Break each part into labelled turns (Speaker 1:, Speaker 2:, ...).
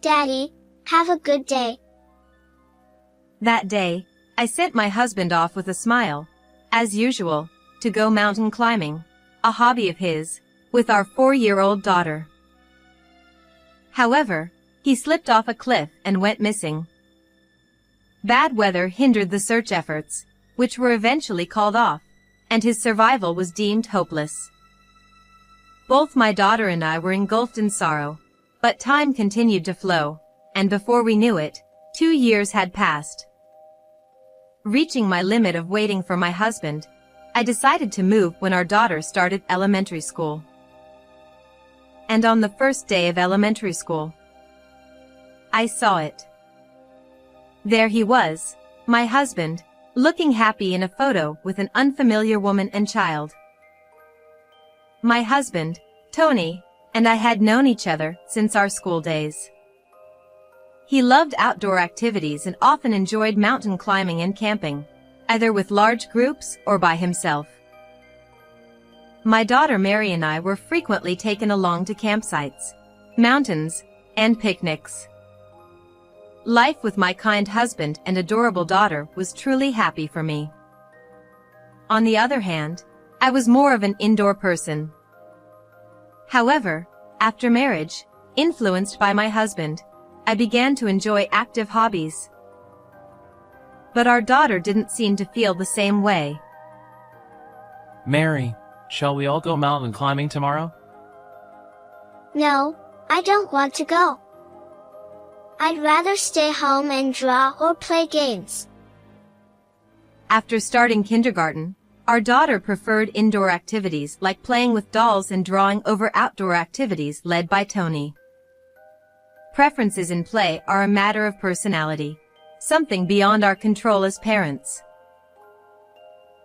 Speaker 1: Daddy, have a good day.
Speaker 2: That day, I sent my husband off with a smile, as usual, to go mountain climbing, a hobby of his, with our 4-year-old daughter. However, he slipped off a cliff and went missing. Bad weather hindered the search efforts, which were eventually called off, and his survival was deemed hopeless. Both my daughter and I were engulfed in sorrow, but time continued to flow, and before we knew it, 2 years had passed. Reaching my limit of waiting for my husband, I decided to move when our daughter started elementary school. And on the first day of elementary school, I saw it. There he was, my husband, looking happy in a photo with an unfamiliar woman and child. My husband, Tony, and I had known each other since our school days. He loved outdoor activities and often enjoyed mountain climbing and camping, either with large groups or by himself. My daughter Mary and I were frequently taken along to campsites, mountains, and picnics. Life with my kind husband and adorable daughter was truly happy for me. On the other hand, I was more of an indoor person. However, after marriage, influenced by my husband, I began to enjoy active hobbies. But our daughter didn't seem to feel the same way.
Speaker 3: Mary, shall we all go mountain climbing tomorrow?
Speaker 1: No, I don't want to go. I'd rather stay home and draw or play games.
Speaker 2: After starting kindergarten, our daughter preferred indoor activities like playing with dolls and drawing over outdoor activities led by Tony. Preferences in play are a matter of personality, something beyond our control as parents.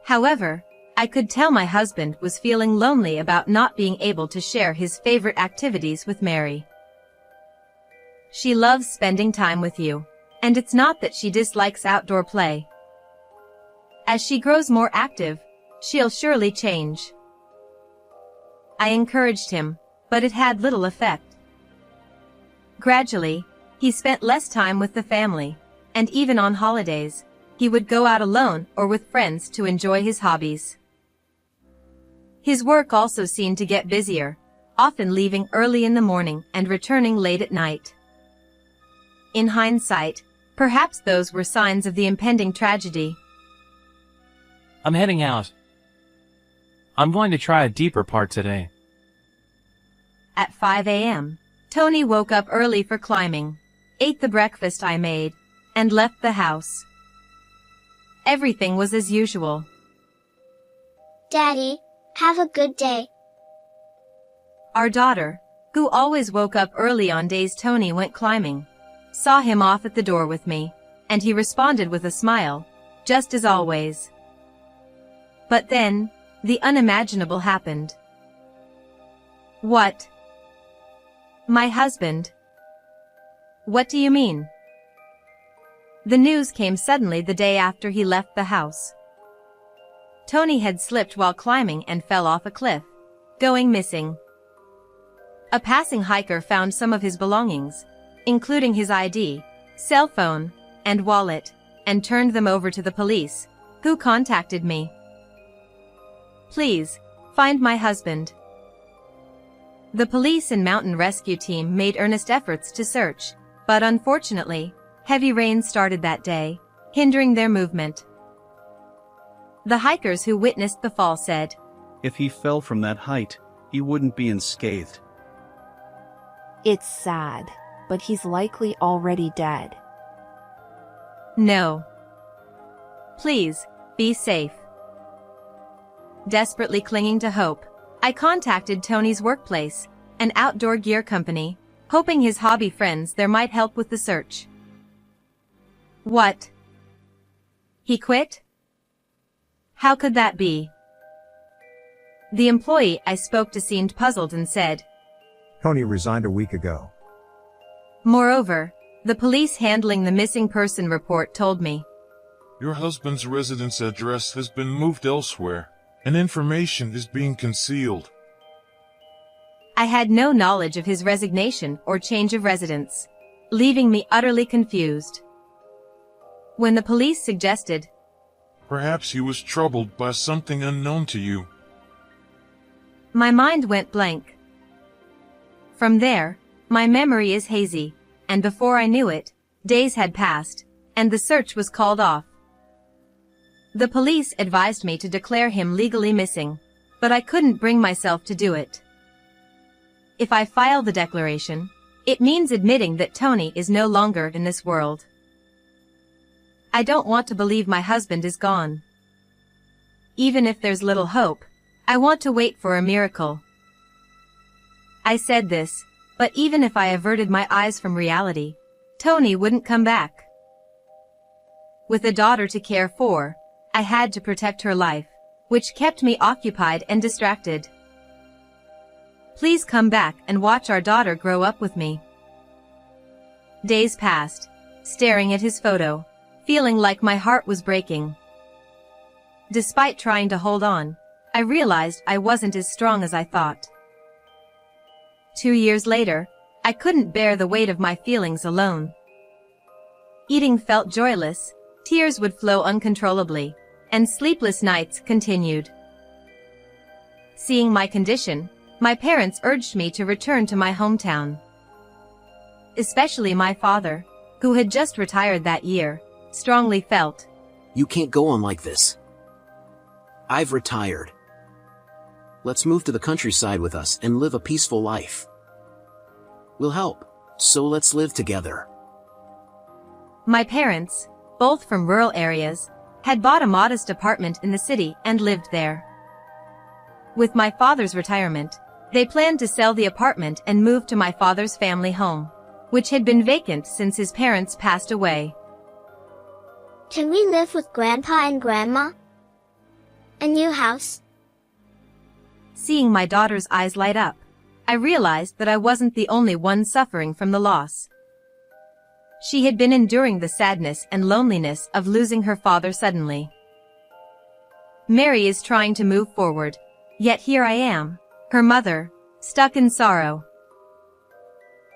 Speaker 2: However, I could tell my husband was feeling lonely about not being able to share his favorite activities with Mary. She loves spending time with you, and it's not that she dislikes outdoor play. As she grows more active, she'll surely change. I encouraged him, but it had little effect. Gradually, he spent less time with the family, and even on holidays, he would go out alone or with friends to enjoy his hobbies. His work also seemed to get busier, often leaving early in the morning and returning late at night. In hindsight, perhaps those were signs of the impending tragedy.
Speaker 3: I'm heading out. I'm going to try a deeper part today.
Speaker 2: At 5 a.m., Tony woke up early for climbing, ate the breakfast I made, and left the house. Everything was as usual.
Speaker 1: Daddy, have a good day.
Speaker 2: Our daughter, who always woke up early on days Tony went climbing, saw him off at the door with me, and he responded with a smile, just as always. But then, the unimaginable happened. What? My husband. What do you mean? The news came suddenly the day after he left the house. Tony had slipped while climbing and fell off a cliff, going missing. A passing hiker found some of his belongings, including his ID, cell phone, and wallet, and turned them over to the police, who contacted me. Please, find my husband. The police and mountain rescue team made earnest efforts to search, but unfortunately, heavy rain started that day, hindering their movement. The hikers who witnessed the fall said,
Speaker 4: "If he fell from that height, he wouldn't be unscathed."
Speaker 5: It's sad, but he's likely already dead.
Speaker 2: No. Please, be safe. Desperately clinging to hope, I contacted Tony's workplace, an outdoor gear company, hoping his hobby friends there might help with the search. What? He quit? How could that be? The employee I spoke to seemed puzzled and said,
Speaker 6: Tony resigned a week ago.
Speaker 2: Moreover, the police handling the missing person report told me,
Speaker 7: Your husband's residence address has been moved elsewhere, and information is being concealed.
Speaker 2: I had no knowledge of his resignation or change of residence. leaving me utterly confused. When the police suggested,
Speaker 7: Perhaps he was troubled by something unknown to you.
Speaker 2: my mind went blank. From there, my memory is hazy, and before I knew it, days had passed, and the search was called off. The police advised me to declare him legally missing, but I couldn't bring myself to do it. If I file the declaration, it means admitting that Tony is no longer in this world. I don't want to believe my husband is gone. Even if there's little hope, I want to wait for a miracle. I said this, but even if I averted my eyes from reality, Tony wouldn't come back. With a daughter to care for, I had to protect her life, which kept me occupied and distracted. Please come back and watch our daughter grow up with me. Days passed, staring at his photo, feeling like my heart was breaking. Despite trying to hold on, I realized I wasn't as strong as I thought. 2 years later, I couldn't bear the weight of my feelings alone. Eating felt joyless, tears would flow uncontrollably, and sleepless nights continued. Seeing my condition, my parents urged me to return to my hometown. Especially my father, who had just retired that year, strongly felt,
Speaker 8: You can't go on like this. I've retired. Let's move to the countryside with us and live a peaceful life. We'll help, so let's live together.
Speaker 2: My parents, both from rural areas, had bought a modest apartment in the city and lived there. With my father's retirement, they planned to sell the apartment and move to my father's family home, which had been vacant since his parents passed away.
Speaker 1: Can we live with Grandpa and Grandma? A new house?
Speaker 2: Seeing my daughter's eyes light up, I realized that I wasn't the only one suffering from the loss. She had been enduring the sadness and loneliness of losing her father suddenly. Mary is trying to move forward, yet here I am, her mother, stuck in sorrow.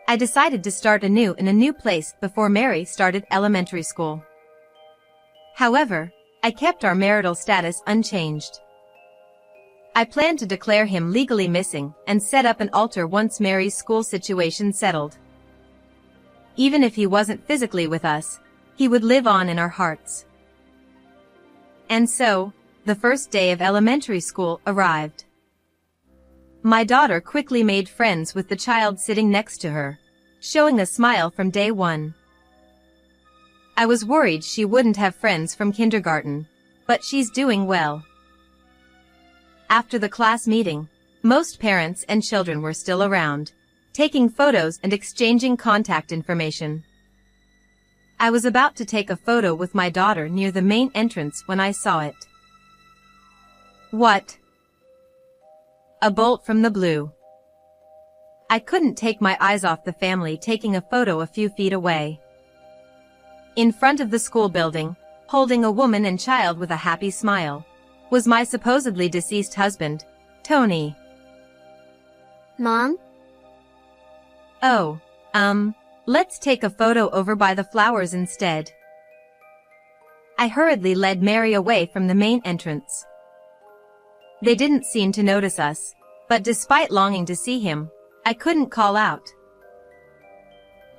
Speaker 2: I decided to start anew in a new place before Mary started elementary school. However, I kept our marital status unchanged. I planned to declare him legally missing and set up an altar once Mary's school situation settled. Even if he wasn't physically with us, he would live on in our hearts. And so, the first day of elementary school arrived. My daughter quickly made friends with the child sitting next to her, showing a smile from day one. I was worried she wouldn't have friends from kindergarten, but she's doing well. After the class meeting, most parents and children were still around, taking photos and exchanging contact information. I was about to take a photo with my daughter near the main entrance when I saw it. What? A bolt from the blue. I couldn't take my eyes off the family taking a photo a few feet away. In front of the school building, holding a woman and child with a happy smile, was my supposedly deceased husband, Tony.
Speaker 1: Mom?
Speaker 2: Oh, let's take a photo over by the flowers instead. I hurriedly led Mary away from the main entrance. They didn't seem to notice us, but despite longing to see him, I couldn't call out.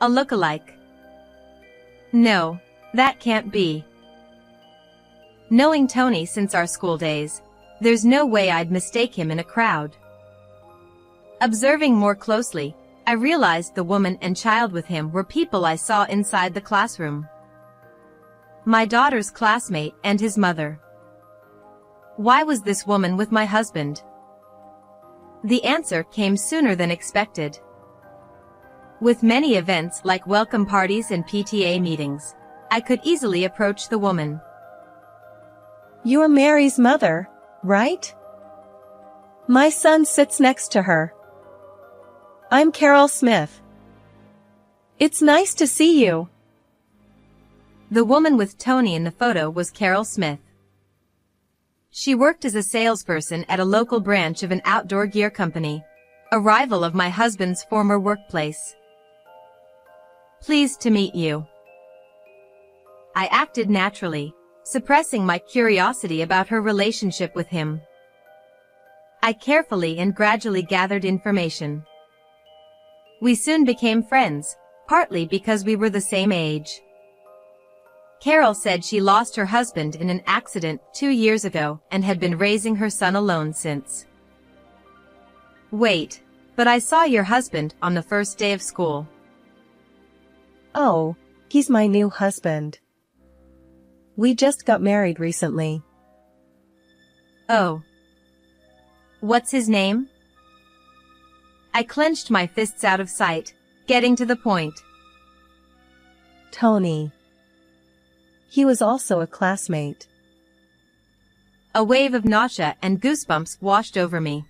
Speaker 2: A look-alike. No, that can't be. Knowing Tony since our school days, there's no way I'd mistake him in a crowd. Observing more closely, I realized the woman and child with him were people I saw inside the classroom. My daughter's classmate and his mother. Why was this woman with my husband? The answer came sooner than expected. With many events like welcome parties and PTA meetings, I could easily approach the woman.
Speaker 9: You're Mary's mother, right? My son sits next to her. I'm Carol Smith. It's nice to see you.
Speaker 2: The woman with Tony in the photo was Carol Smith. She worked as a salesperson at a local branch of an outdoor gear company, a rival of my husband's former workplace. Pleased to meet you. I acted naturally, suppressing my curiosity about her relationship with him. I carefully and gradually gathered information. We soon became friends, partly because we were the same age. Carol said she lost her husband in an accident 2 years ago and had been raising her son alone since. Wait, but I saw your husband on the first day of school.
Speaker 9: Oh, he's my new husband. We just got married recently.
Speaker 2: Oh. What's his name? I clenched my fists out of sight, getting to the point.
Speaker 9: Tony. He was also a classmate.
Speaker 2: A wave of nausea and goosebumps washed over me.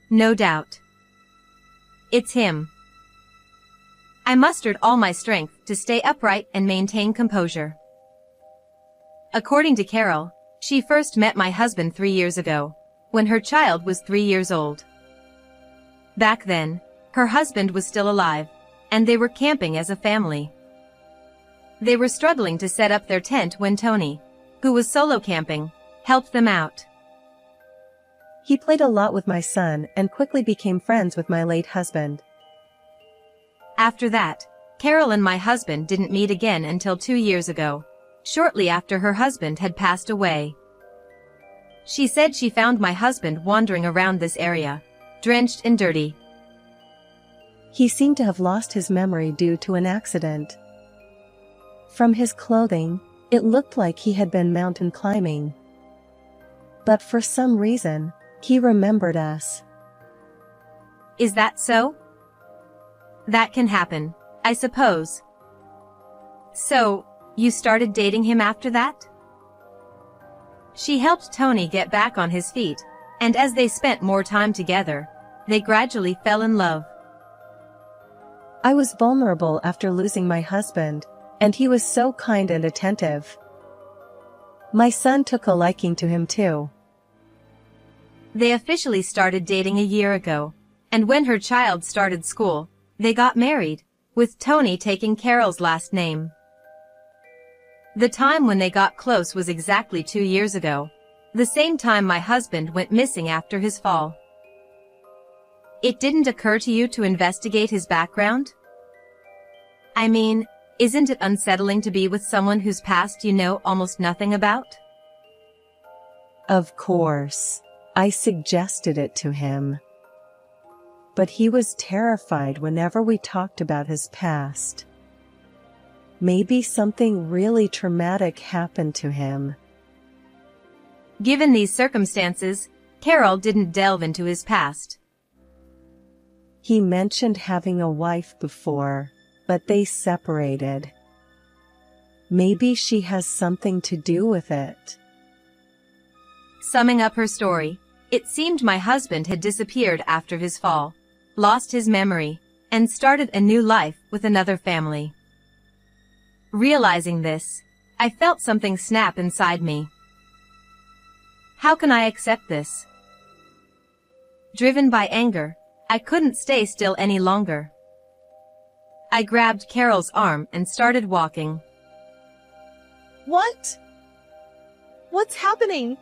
Speaker 2: No doubt. It's him. I mustered all my strength to stay upright and maintain composure. According to Carol, she first met my husband 3 years ago, when her child was 3 years old. Back then, her husband was still alive, and they were camping as a family. They were struggling to set up their tent when Tony, who was solo camping, helped them out.
Speaker 9: He played a lot with my son and quickly became friends with my late husband.
Speaker 2: After that, Carol and my husband didn't meet again until 2 years ago, shortly after her husband had passed away. She said she found my husband wandering around this area, drenched and dirty.
Speaker 9: He seemed to have lost his memory due to an accident. From his clothing, it looked like he had been mountain climbing. But for some reason, he remembered us.
Speaker 2: Is that so? That can happen, I suppose. So, you started dating him after that? She helped Tony get back on his feet, and as they spent more time together, they gradually fell in love.
Speaker 9: I was vulnerable after losing my husband, and he was so kind and attentive. My son took a liking to him too.
Speaker 2: They officially started dating a year ago, and when her child started school, they got married, with Tony taking Carol's last name. The time when they got close was exactly 2 years ago, the same time my husband went missing after his fall. It didn't occur to you to investigate his background? I mean, isn't it unsettling to be with someone whose past you know almost nothing about?
Speaker 9: Of course, I suggested it to him. But he was terrified whenever we talked about his past. Maybe something really traumatic happened to him.
Speaker 2: Given these circumstances, Carol didn't delve into his past.
Speaker 9: He mentioned having a wife before, but they separated. Maybe she has something to do with it.
Speaker 2: Summing up her story, it seemed my husband had disappeared after his fall, lost his memory, and started a new life with another family. Realizing this, I felt something snap inside me. How can I accept this? Driven by anger, I couldn't stay still any longer. I grabbed Carol's arm and started walking.
Speaker 9: What? What's happening?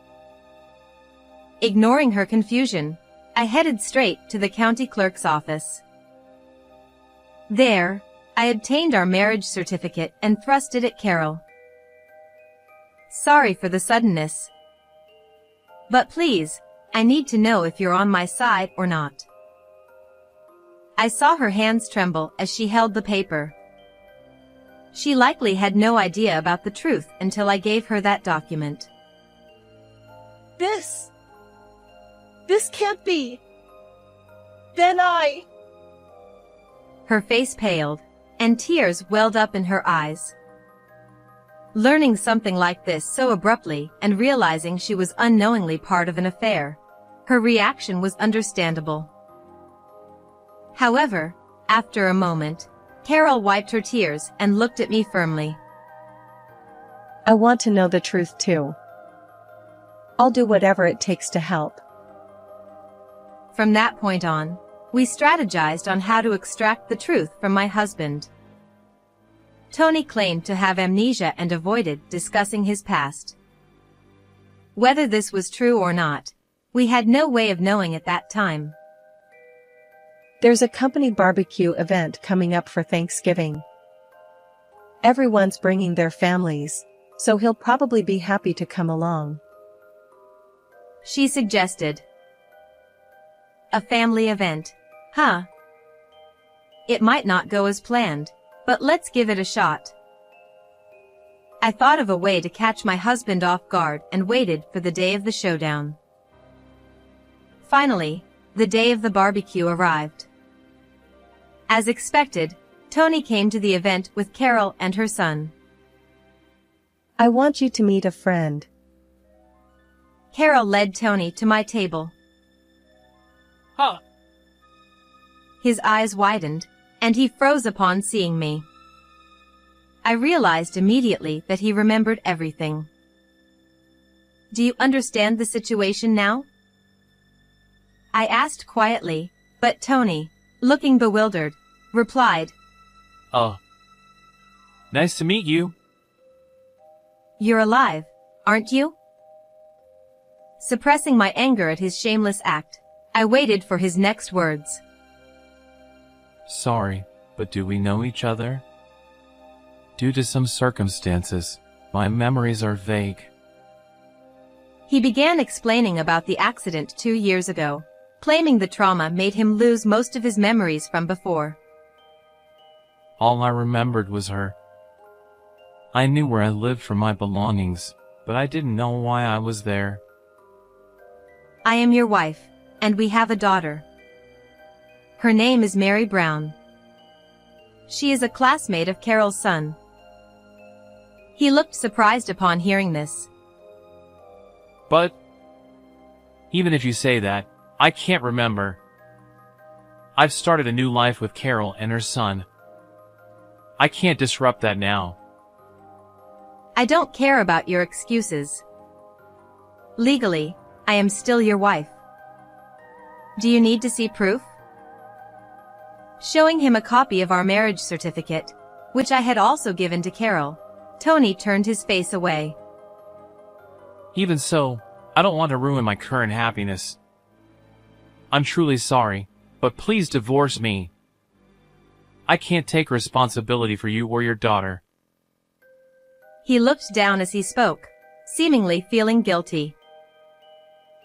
Speaker 2: Ignoring her confusion, I headed straight to the county clerk's office. There, I obtained our marriage certificate and thrust it at Carol. Sorry for the suddenness. But please, I need to know if you're on my side or not. I saw her hands tremble as she held the paper. She likely had no idea about the truth until I gave her that document.
Speaker 9: This can't be. Then
Speaker 2: Her face paled, and tears welled up in her eyes. Learning something like this so abruptly and realizing she was unknowingly part of an affair, her reaction was understandable. However, after a moment, Carol wiped her tears and looked at me firmly.
Speaker 9: I want to know the truth too. I'll do whatever it takes to help.
Speaker 2: From that point on, we strategized on how to extract the truth from my husband. Tony claimed to have amnesia and avoided discussing his past. Whether this was true or not, we had no way of knowing at that time.
Speaker 9: There's a company barbecue event coming up for Thanksgiving. Everyone's bringing their families, so he'll probably be happy to come along.
Speaker 2: She suggested. A family event, huh? It might not go as planned, but let's give it a shot. I thought of a way to catch my husband off guard and waited for the day of the showdown. Finally, the day of the barbecue arrived. As expected, Tony came to the event with Carol and her son.
Speaker 9: I want you to meet a friend.
Speaker 2: Carol led Tony to my table.
Speaker 3: Huh.
Speaker 2: His eyes widened, and he froze upon seeing me. I realized immediately that he remembered everything. Do you understand the situation now? I asked quietly, but Tony, looking bewildered, replied,
Speaker 3: Nice to meet you.
Speaker 2: You're alive, aren't you? Suppressing my anger at his shameless act, I waited for his next words.
Speaker 3: Sorry, but do we know each other? Due to some circumstances, my memories are vague.
Speaker 2: He began explaining about the accident 2 years ago, claiming the trauma made him lose most of his memories from before.
Speaker 3: All I remembered was her. I knew where I lived for my belongings, but I didn't know why I was there.
Speaker 2: I am your wife, and we have a daughter. Her name is Mary Brown. She is a classmate of Carol's son. He looked surprised upon hearing this.
Speaker 3: But, even if you say that, I can't remember. I've started a new life with Carol and her son. I can't disrupt that now.
Speaker 2: I don't care about your excuses. Legally, I am still your wife. Do you need to see proof? Showing him a copy of our marriage certificate, which I had also given to Carol, Tony turned his face away.
Speaker 3: Even so, I don't want to ruin my current happiness. I'm truly sorry, but please divorce me. I can't take responsibility for you or your daughter.
Speaker 2: He looked down as he spoke, seemingly feeling guilty.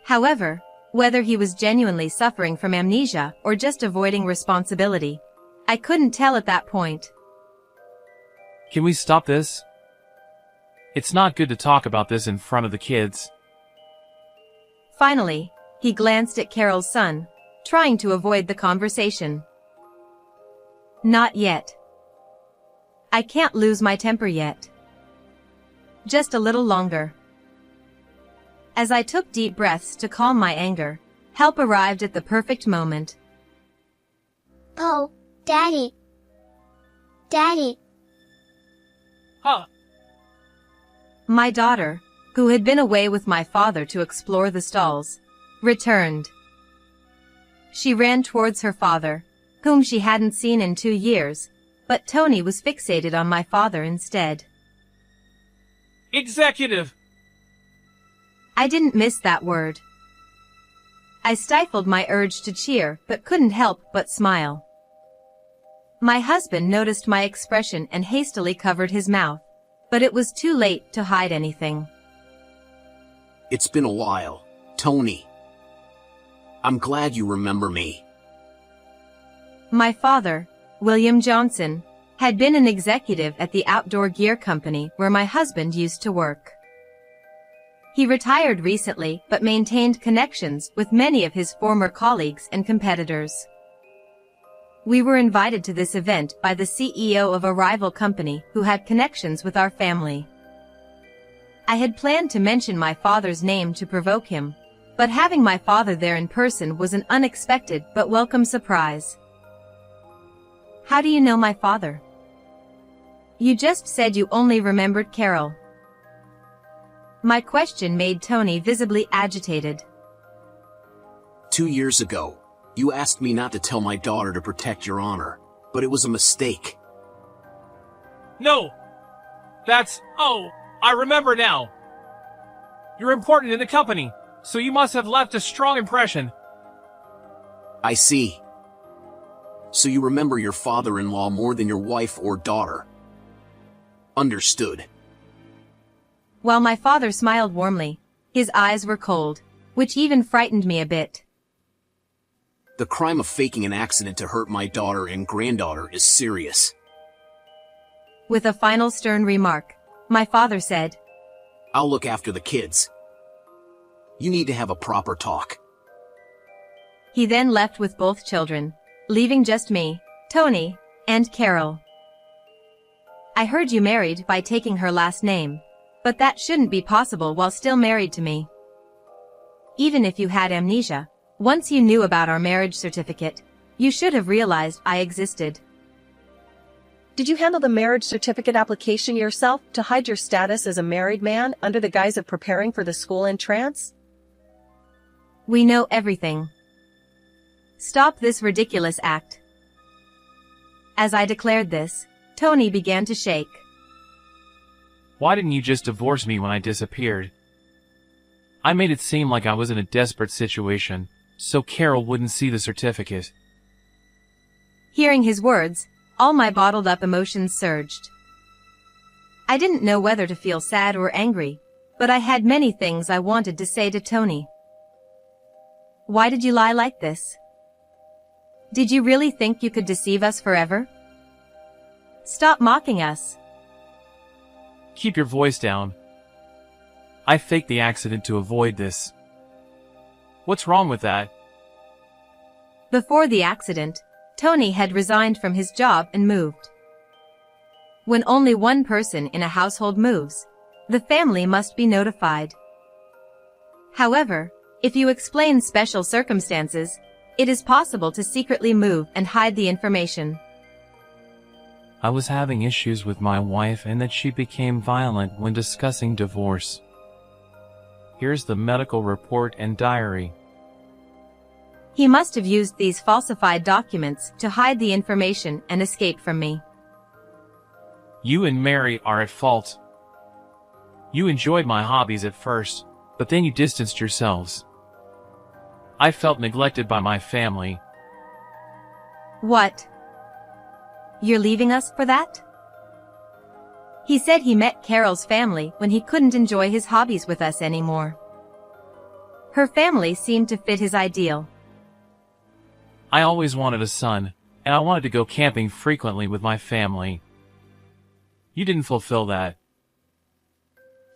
Speaker 2: However, whether he was genuinely suffering from amnesia or just avoiding responsibility, I couldn't tell at that point.
Speaker 3: Can we stop this? It's not good to talk about this in front of the kids.
Speaker 2: Finally, he glanced at Carol's son, trying to avoid the conversation. Not yet. I can't lose my temper yet. Just a little longer. As I took deep breaths to calm my anger, help arrived at the perfect moment.
Speaker 1: Oh, Daddy. Daddy.
Speaker 3: Huh.
Speaker 2: My daughter, who had been away with my father to explore the stalls, returned. She ran towards her father, whom she hadn't seen in 2 years, but Tony was fixated on my father instead.
Speaker 3: Executive!
Speaker 2: I didn't miss that word. I stifled my urge to cheer but couldn't help but smile. My husband noticed my expression and hastily covered his mouth, but it was too late to hide anything.
Speaker 8: It's been a while, Tony. I'm glad you remember me.
Speaker 2: My father, William Johnson, had been an executive at the outdoor gear company where my husband used to work. He retired recently but maintained connections with many of his former colleagues and competitors. We were invited to this event by the CEO of a rival company who had connections with our family. I had planned to mention my father's name to provoke him, but having my father there in person was an unexpected but welcome surprise. How do you know my father? You just said you only remembered Carol. My question made Tony visibly agitated.
Speaker 8: 2 years ago, you asked me not to tell my daughter to protect your honor, but it was a mistake.
Speaker 3: No! Oh, I remember now! You're important in the company, so you must have left a strong impression.
Speaker 8: I see. So you remember your father-in-law more than your wife or daughter. Understood.
Speaker 2: While my father smiled warmly, his eyes were cold, which even frightened me a bit.
Speaker 8: The crime of faking an accident to hurt my daughter and granddaughter is serious.
Speaker 2: With a final stern remark, my father said,
Speaker 8: I'll look after the kids. You need to have a proper talk.
Speaker 2: He then left with both children, leaving just me, Tony, and Carol. I heard you married by taking her last name, but that shouldn't be possible while still married to me. Even if you had amnesia, once you knew about our marriage certificate, you should have realized I existed.
Speaker 9: Did you handle the marriage certificate application yourself to hide your status as a married man under the guise of preparing for the school entrance?
Speaker 2: We know everything. Stop this ridiculous act. As I declared this, Tony began to shake.
Speaker 3: Why didn't you just divorce me when I disappeared? I made it seem like I was in a desperate situation, so Carol wouldn't see the certificate.
Speaker 2: Hearing his words, all my bottled-up emotions surged. I didn't know whether to feel sad or angry, but I had many things I wanted to say to Tony. Why did you lie like this? Did you really think you could deceive us forever? Stop mocking us.
Speaker 3: Keep your voice down. I faked the accident to avoid this. What's wrong with that?
Speaker 2: Before the accident, Tony had resigned from his job and moved. When only one person in a household moves, the family must be notified. However, if you explain special circumstances, it is possible to secretly move and hide the information.
Speaker 3: I was having issues with my wife and that she became violent when discussing divorce. Here's the medical report and diary.
Speaker 2: He must have used these falsified documents to hide the information and escape from me.
Speaker 3: You and Mary are at fault. You enjoyed my hobbies at first, but then you distanced yourselves. I felt neglected by my family.
Speaker 2: What? You're leaving us for that? He said he met Carol's family when he couldn't enjoy his hobbies with us anymore. Her family seemed to fit his ideal.
Speaker 3: I always wanted a son, and I wanted to go camping frequently with my family. You didn't fulfill that.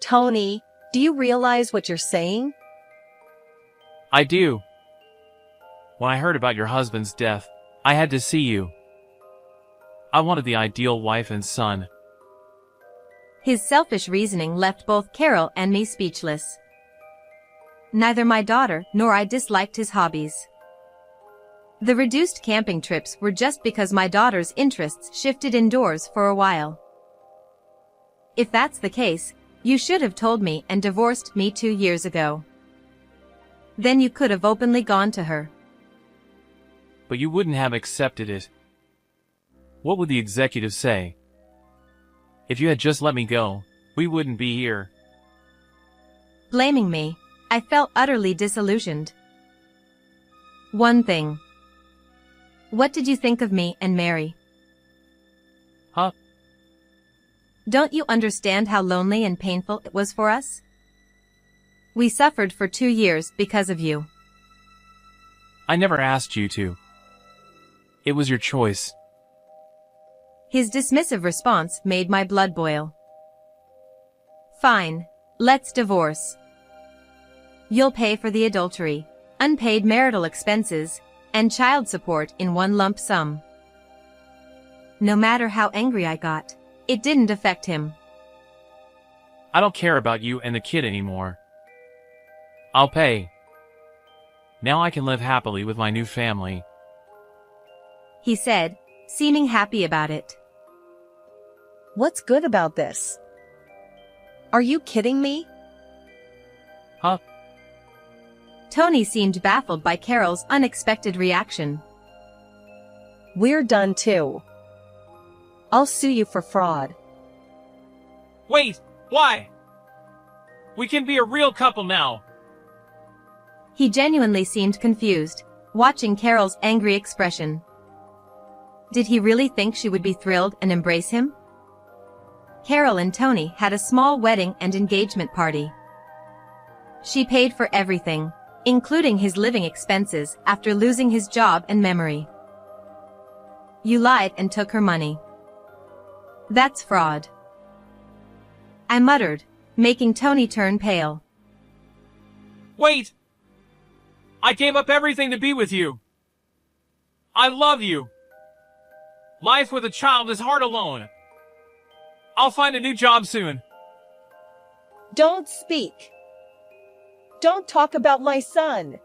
Speaker 9: Tony, do you realize what you're saying?
Speaker 3: I do. When I heard about your husband's death, I had to see you. I wanted the ideal wife and son.
Speaker 2: His selfish reasoning left both Carol and me speechless. Neither my daughter nor I disliked his hobbies. The reduced camping trips were just because my daughter's interests shifted indoors for a while. If that's the case, you should have told me and divorced me 2 years ago. Then you could have openly gone to her.
Speaker 3: But you wouldn't have accepted it. What would the executive say? If you had just let me go, we wouldn't be here.
Speaker 2: Blaming me, I felt utterly disillusioned. One thing. What did you think of me and Mary?
Speaker 3: Huh?
Speaker 2: Don't you understand how lonely and painful it was for us? We suffered for 2 years because of you.
Speaker 3: I never asked you to. It was your choice.
Speaker 2: His dismissive response made my blood boil. Fine, let's divorce. You'll pay for the adultery, unpaid marital expenses, and child support in one lump sum. No matter how angry I got, it didn't affect him.
Speaker 3: I don't care about you and the kid anymore. I'll pay. Now I can live happily with my new family.
Speaker 2: He said, seeming happy about it.
Speaker 9: What's good about this? Are you kidding me?
Speaker 3: Huh?
Speaker 2: Tony seemed baffled by Carol's unexpected reaction.
Speaker 9: We're done too. I'll sue you for fraud.
Speaker 3: Wait, why? We can be a real couple now.
Speaker 2: He genuinely seemed confused, watching Carol's angry expression. Did he really think she would be thrilled and embrace him? Carol and Tony had a small wedding and engagement party. She paid for everything, including his living expenses after losing his job and memory. You lied and took her money. That's fraud. I muttered, making Tony turn pale.
Speaker 3: Wait! I gave up everything to be with you. I love you. Life with a child is hard alone. I'll find a new job soon.
Speaker 9: Don't speak. Don't talk about my son.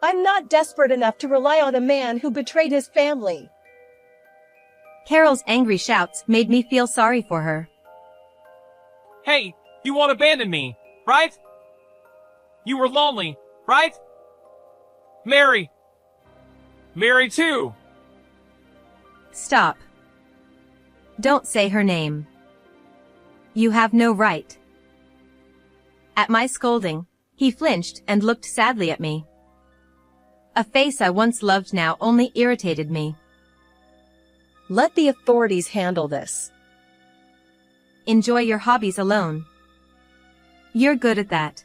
Speaker 9: I'm not desperate enough to rely on a man who betrayed his family.
Speaker 2: Carol's angry shouts made me feel sorry for her.
Speaker 3: Hey, you won't abandon me, right? You were lonely, right? Mary. Mary too.
Speaker 2: Stop. Don't say her name. You have no right. At my scolding, he flinched and looked sadly at me. A face I once loved now only irritated me.
Speaker 9: Let the authorities handle this.
Speaker 2: Enjoy your hobbies alone. You're good at that.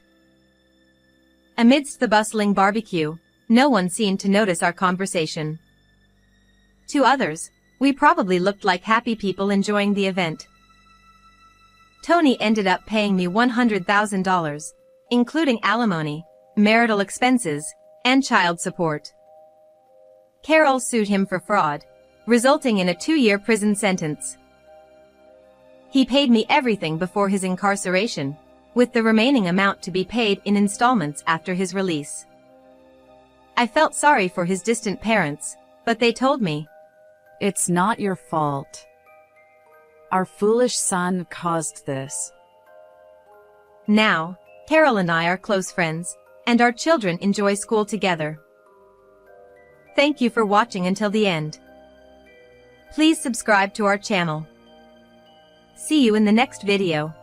Speaker 2: Amidst the bustling barbecue, no one seemed to notice our conversation. To others, we probably looked like happy people enjoying the event. Tony ended up paying me $100,000, including alimony, marital expenses, and child support. Carol sued him for fraud, resulting in a 2-year prison sentence. He paid me everything before his incarceration, with the remaining amount to be paid in installments after his release. I felt sorry for his distant parents, but they told me,
Speaker 10: "It's not your fault. Our foolish son caused this."
Speaker 2: Now, Carol and I are close friends, and our children enjoy school together. Thank you for watching until the end. Please subscribe to our channel. See you in the next video.